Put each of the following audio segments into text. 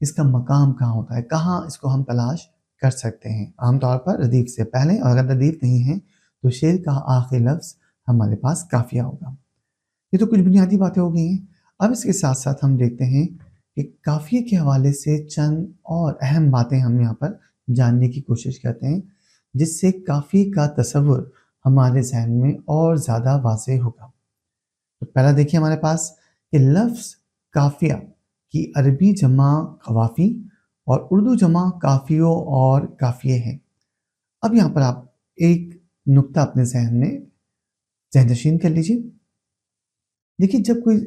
اس کا مقام کہاں ہوتا ہے، کہاں اس کو ہم تلاش کر سکتے ہیں؟ عام طور پر ردیف سے پہلے، اور اگر ردیف نہیں ہے تو شعر کا آخری لفظ ہمارے پاس قافیہ ہوگا۔ یہ تو کچھ بنیادی باتیں ہو گئی ہیں۔ اب اس کے ساتھ ساتھ ہم دیکھتے ہیں کہ قافیے کے حوالے سے چند اور اہم باتیں ہم یہاں پر جاننے کی کوشش کرتے ہیں، جس سے قافیے کا تصور ہمارے ذہن میں اور زیادہ واضح ہوگا۔ تو پہلا دیکھیے ہمارے پاس کہ لفظ قافیہ کی عربی جمع قوافی اور اردو جمع قافیوں اور قافیے ہیں۔ اب یہاں پر آپ ایک نقطہ اپنے ذہن میں ذہن نشین کر لیجیے۔ دیکھیے، جب کوئی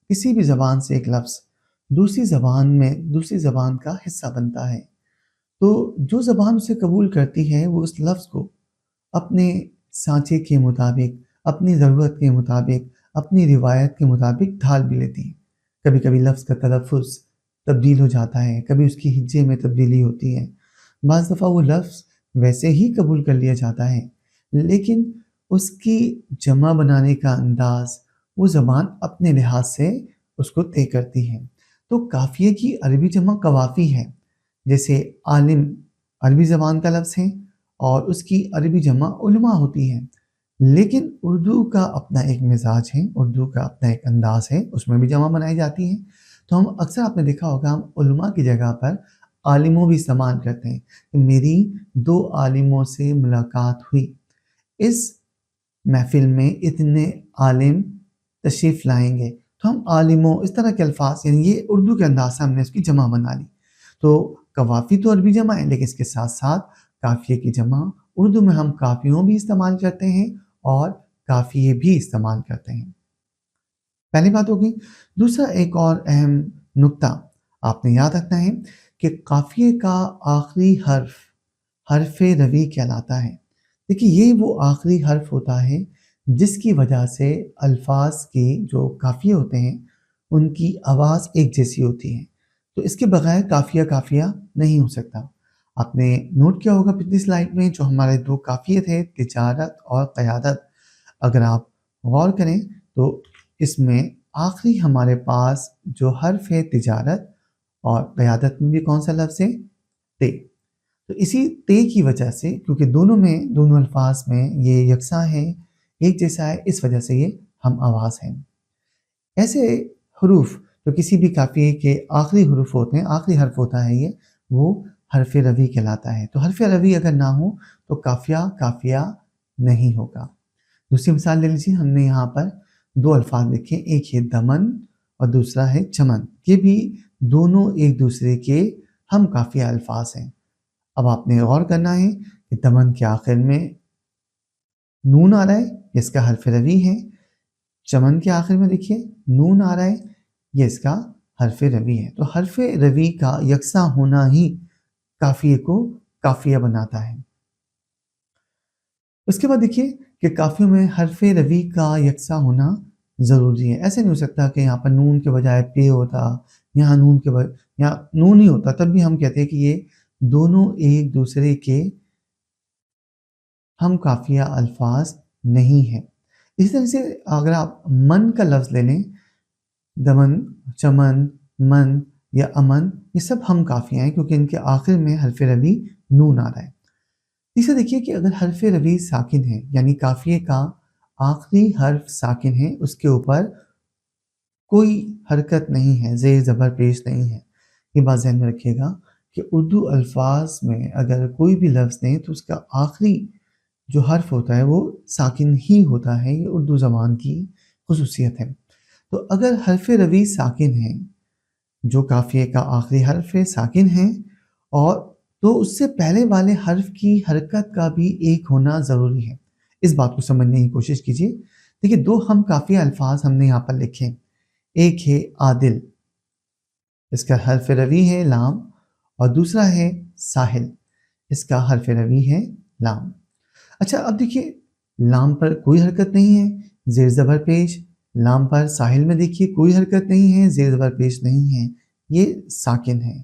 کسی بھی زبان سے ایک لفظ دوسری زبان کا حصہ بنتا ہے تو جو زبان اسے قبول کرتی ہے وہ اس لفظ کو اپنے سانچے کے مطابق، اپنی ضرورت کے مطابق، اپنی روایت کے مطابق ڈھال بھی لیتی ہے۔ کبھی کبھی لفظ کا تلفظ تبدیل ہو جاتا ہے، کبھی اس کی ہجے میں تبدیلی ہوتی ہے، بعض دفعہ وہ لفظ ویسے ہی قبول کر لیا جاتا ہے، لیکن اس کی جمع بنانے کا انداز وہ زبان اپنے لحاظ سے اس کو طے کرتی ہے۔ تو قافیے کی عربی جمع قوافی ہے، جیسے عالم عربی زبان کا لفظ ہے اور اس کی عربی جمع علماء ہوتی ہے، لیکن اردو کا اپنا ایک مزاج ہے، اردو کا اپنا ایک انداز ہے، اس میں بھی جمع بنائی جاتی ہے۔ تو ہم اکثر آپ نے دیکھا ہوگا ہم علماء کی جگہ پر عالموں بھی استعمال کرتے ہیں کہ میری 2 عالموں سے ملاقات ہوئی، اس محفل میں اتنے عالم تشریف لائیں گے، تو ہم عالموں اس طرح کے الفاظ، یعنی یہ اردو کے انداز سے ہم نے اس کی جمع بنا لی۔ تو قوافی تو عربی جمع ہے، لیکن اس کے ساتھ ساتھ قافیے کی جمع اردو میں ہم قافیوں بھی استعمال کرتے ہیں اور قافیے بھی استعمال کرتے ہیں۔ پہلی بات ہوگی۔ دوسرا ایک اور اہم نقطہ آپ نے یاد رکھنا ہے کہ قافیے کا آخری حرف روی کہلاتا ہے۔ دیکھیے، یہ وہ آخری حرف ہوتا ہے جس کی وجہ سے الفاظ کے جو قافیے ہوتے ہیں ان کی آواز ایک جیسی ہوتی ہے، تو اس کے بغیر قافیہ نہیں ہو سکتا۔ آپ نے نوٹ کیا ہوگا پچھلی سلائیڈ میں جو ہمارے 2 قافیے تھے، تجارت اور قیادت، اگر آپ غور کریں تو اس میں آخری ہمارے پاس جو حرف ہے تجارت، اور قیادت میں بھی کون سا لفظ ہے؟ تے۔ تو اسی تے کی وجہ سے، کیونکہ دونوں الفاظ میں یہ یکساں ہے، ایک جیسا ہے، اس وجہ سے یہ ہم آواز ہیں۔ ایسے حروف جو کسی بھی قافیے کے آخری حروف ہوتے ہیں، آخری حرف ہوتا ہے، یہ وہ حرف روی کہلاتا ہے۔ تو حرف روی اگر نہ ہو تو قافیہ نہیں ہوگا۔ دوسری مثال لے لیجیے، ہم نے یہاں پر 2 الفاظ لکھے، ایک ہے دمن اور دوسرا ہے چمن، یہ بھی دونوں ایک دوسرے کے ہم قافیہ الفاظ ہیں۔ اب آپ نے غور کرنا ہے کہ دمن کے آخر میں نون آ رہا ہے، یہ اس کا حرف روی ہے۔ چمن کے آخر میں دیکھیے نون آ رہا ہے، یہ اس کا حرف روی ہے۔ تو حرف روی کا یکساں ہونا ہی قافیے کو قافیہ بناتا ہے۔ اس کے بعد دیکھیے کہ قافیوں میں حرف روی کا یکساں ہونا ضروری ہے۔ ایسے نہیں ہو سکتا کہ یہاں پر نون کے بجائے پے ہوتا، یہاں نون ہی ہوتا، تب بھی ہم کہتے ہیں کہ یہ دونوں ایک دوسرے کے ہم قافیہ الفاظ نہیں ہیں۔ اس طرح سے اگر آپ من کا لفظ لے لیں، دمن، چمن، من یا امن، یہ سب ہم قافیہ ہیں کیونکہ ان کے آخر میں حرف روی نون آ رہا ہے۔ تیسرا دیکھیے کہ اگر حرف روی ساکن ہے، یعنی قافیے کا آخری حرف ساکن ہے، اس کے اوپر کوئی حرکت نہیں ہے، زیر زبر پیش نہیں ہے، یہ بات ذہن میں رکھیے گا کہ اردو الفاظ میں اگر کوئی بھی لفظ دیں تو اس کا آخری جو حرف ہوتا ہے وہ ساکن ہی ہوتا ہے، یہ اردو زبان کی خصوصیت ہے۔ تو اگر حرف روی ساکن ہے، جو قافیے کا آخری حرف ہے ساکن ہے، اور تو اس سے پہلے والے حرف کی حرکت کا بھی ایک ہونا ضروری ہے۔ اس بات کو سمجھنے کی کوشش کیجیے۔ دیکھیے، 2 ہم قافیہ الفاظ ہم نے یہاں پر لکھے، ایک ہے عادل، اس کا حرف روی ہے لام، اور دوسرا ہے ساحل، اس کا حرف روی ہے لام۔ اچھا، اب دیکھیے لام پر کوئی حرکت نہیں ہے، زیر زبر پیش، لام پر ساحل میں دیکھیے کوئی حرکت نہیں ہے، زیر زبر پیش نہیں ہے، یہ ساکن ہے۔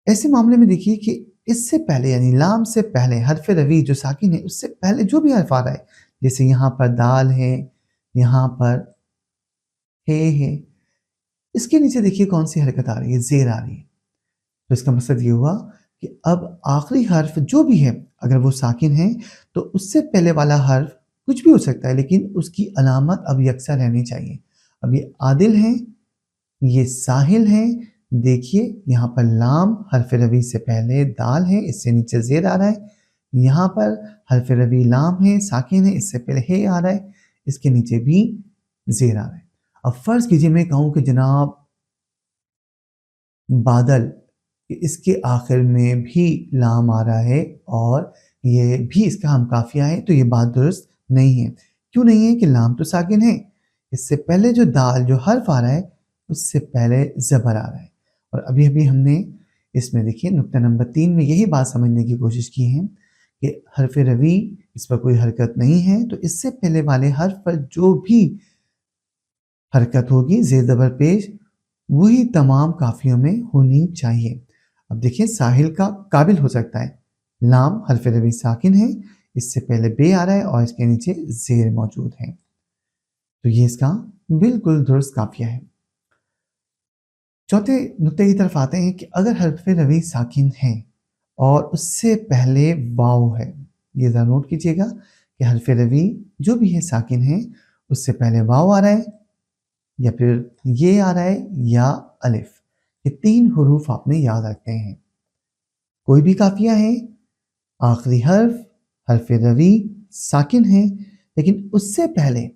ایسے معاملے میں دیکھیے کہ اس سے پہلے، یعنی لام سے پہلے حرف روی جو ساکن ہے، اس سے پہلے جو بھی حرف آ رہا ہے، جیسے یہاں پر دال ہے، یہاں پر ہے، اس کے نیچے دیکھیے کون سی حرکت آ رہی ہے، زیر آ رہی ہے۔ تو اس کا مقصد یہ ہوا کہ اب آخری حرف جو بھی ہے اگر وہ ساکن ہے تو اس سے پہلے والا حرف کچھ بھی ہو سکتا ہے لیکن اس کی علامت اب یکساں رہنی چاہیے. اب یہ عادل ہیں، یہ ساحل ہیں. دیکھیے یہاں پر لام حرف روی سے پہلے دال ہے، اس سے نیچے زیر آ رہا ہے. یہاں پر حرف روی لام ہے، ساکن ہے، اس سے پہلے ہے آ رہا ہے، اس کے نیچے بھی زیر آ رہا ہے. اب فرض کیجئے میں کہوں کہ جناب بادل، کہ اس کے آخر میں بھی لام آ رہا ہے اور یہ بھی اس کا ہم قافیہ ہے، تو یہ بات درست نہیں ہے. کیوں نہیں ہے؟ کہ لام تو ساکن ہے، اس سے پہلے جو دال جو حرف آ رہا ہے اس سے پہلے زبر آ رہا ہے. اور ابھی ابھی ہم نے اس میں دیکھیے نقطہ نمبر 3 میں یہی بات سمجھنے کی کوشش کی ہے کہ حرف روی اس پر کوئی حرکت نہیں ہے، تو اس سے پہلے والے حرف پر جو بھی حرکت ہوگی زیر زبر پیش وہی تمام قافیوں میں ہونی چاہیے. اب دیکھیں ساحل کا قابل ہو سکتا ہے، لام حرف روی ساکن ہے، اس سے پہلے بے آ رہا ہے اور اس کے نیچے زیر موجود ہے، تو یہ اس کا بالکل درست قافیہ ہے. چوتھے نقطے کی طرف آتے ہیں کہ اگر حرف روی ساکن ہے اور اس سے پہلے واو ہے، یہ ذرا نوٹ کیجئے گا کہ حرف روی جو بھی ہے ساکن ہے، اس سے پہلے واو آ رہا ہے یا پھر یہ آ رہا ہے یا الف. یہ 3 حروف آپ نے یاد رکھتے ہیں. کوئی بھی قافیہ ہے، آخری حرف روی ساکن ہے، لیکن اس سے پہلے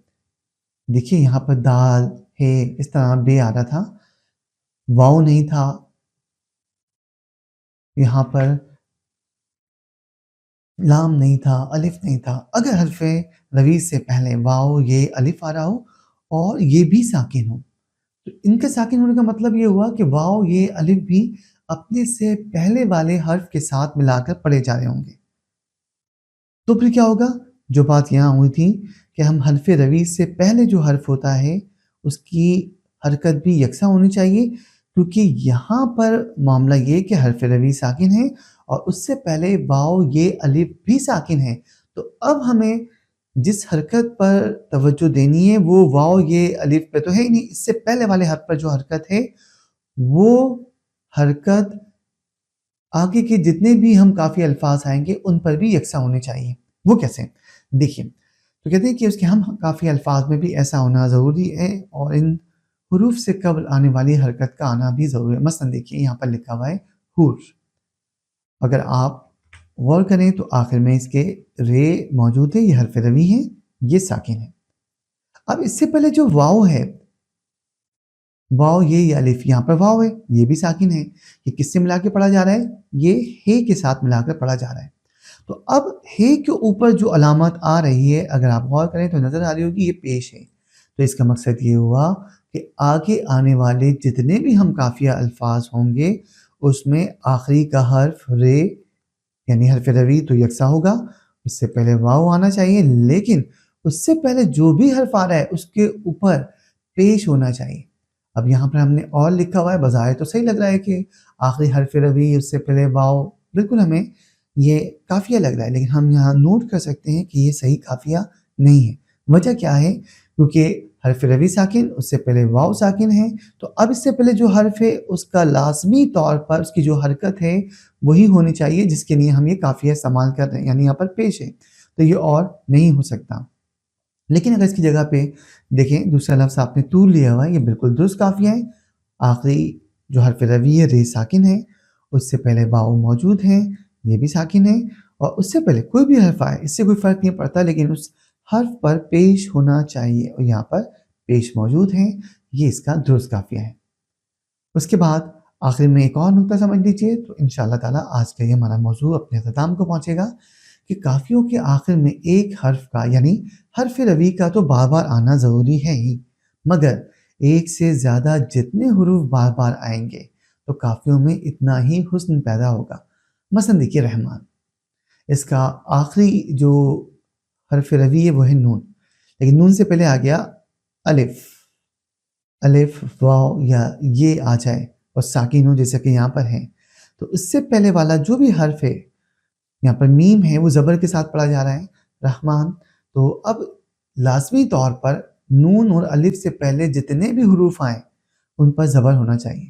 دیکھیے یہاں پر دال ہے، اس طرح بے آ رہا تھا، واو نہیں تھا، یہاں پر لام نہیں تھا، الف نہیں تھا. اگر حرف روی سے پہلے واو یہ الف آ رہا ہو اور یہ بھی ساکن ہو، تو ان کے ساکن ہونے کا مطلب یہ ہوا کہ واو یہ الف بھی اپنے سے پہلے والے حرف کے ساتھ ملا کر پڑھے جا رہے ہوں گے. تو پھر کیا ہوگا؟ جو بات یہاں ہوئی تھی کہ ہم حرف روی سے پہلے جو حرف ہوتا ہے اس کی حرکت بھی یکساں ہونی چاہیے، کیونکہ یہاں پر معاملہ یہ کہ حرف روی ساکن ہے اور اس سے پہلے واو یہ الف بھی ساکن ہے. تو اب ہمیں جس حرکت پر توجہ دینی ہے وہ واو یہ الف پہ تو ہے ہی نہیں، اس سے پہلے والے حرف پر جو حرکت ہے وہ حرکت آگے کے جتنے بھی ہم کافی الفاظ آئیں گے ان پر بھی یکساں ہونے چاہیے. وہ کیسے؟ دیکھیے تو کہتے ہیں کہ اس کے ہم کافی الفاظ میں بھی ایسا ہونا ضروری ہے اور ان حروف سے قبل آنے والی حرکت کا آنا بھی ضروری ہے. مثلا دیکھیے یہاں پر لکھا ہوا ہے حور، اگر آپ غور کریں تو آخر میں اس کے رے موجود ہے، یہ حرف روی ہے، یہ ساکن ہے. اب اس سے پہلے جو واو ہے، واو یہ الف، یہاں پر واو ہے، یہ بھی ساکن ہے. یہ کس سے ملا کے پڑھا جا رہا ہے؟ یہ ہے کے ساتھ ملا کر پڑھا جا رہا ہے. تو اب ہے کے اوپر جو علامت آ رہی ہے اگر آپ غور کریں تو نظر آ رہی ہوگی یہ پیش ہے. تو اس کا مقصد یہ ہوا کہ آگے آنے والے جتنے بھی ہم قافیہ الفاظ ہوں گے اس میں آخری کا حرف رے یعنی حرف روی تو یکساں ہوگا، اس سے پہلے واو آنا چاہیے، لیکن اس سے پہلے جو بھی حرف آ رہا ہے اس کے اوپر پیش ہونا چاہیے. اب یہاں پر ہم نے اور لکھا ہوا ہے، بظاہر تو صحیح لگ رہا ہے کہ آخری حرف روی اس سے پہلے واو، بالکل ہمیں یہ قافیہ لگ رہا ہے، لیکن ہم یہاں نوٹ کر سکتے ہیں کہ یہ صحیح قافیہ نہیں ہے. وجہ کیا ہے؟ کیونکہ حرف روی ساکن، اس سے پہلے واو ساکن ہے، تو اب اس سے پہلے جو حرف ہے اس کا لازمی طور پر اس کی جو حرکت ہے وہی ہونی چاہیے جس کے لیے ہم یہ قافیہ استعمال کر رہے ہیں، یعنی یہاں پر پیش ہے، تو یہ اور نہیں ہو سکتا. لیکن اگر اس کی جگہ پہ دیکھیں دوسرا لفظ آپ نے طول لیا ہوا ہے، یہ بالکل درست قافیہ ہے. آخری جو حرف روی ہے رے ساکن ہے، اس سے پہلے واو موجود ہے، یہ بھی ساکن ہے، اور اس سے پہلے کوئی بھی حرف آئے اس سے کوئی فرق نہیں پڑتا، لیکن اس حرف پر پیش ہونا چاہیے اور یہاں پر پیش موجود ہے، یہ اس کا درست قافیہ ہے. اس کے بعد آخر میں ایک اور نقطہ سمجھ لیجیے تو انشاءاللہ تعالیٰ آج کا یہ ہمارا موضوع اپنے اختتام کو پہنچے گا کہ قافیوں کے آخر میں ایک حرف کا یعنی حرف روی کا تو بار بار آنا ضروری ہے ہی، مگر ایک سے زیادہ جتنے حروف بار بار آئیں گے تو قافیوں میں اتنا ہی حسن پیدا ہوگا. مثلا دیکھیے رحمان، اس کا آخری جو حرف روی ہے وہ ہے نون، لیکن نون سے پہلے آ گیا الف، الف واو یا یہ آ جائے اور ساکن ہو جیسا کہ یہاں پر ہے، تو اس سے پہلے والا جو بھی حرف ہے یہاں پر میم ہے وہ زبر کے ساتھ پڑھا جا رہا ہے رحمان. تو اب لازمی طور پر نون اور الف سے پہلے جتنے بھی حروف آئیں ان پر زبر ہونا چاہیے،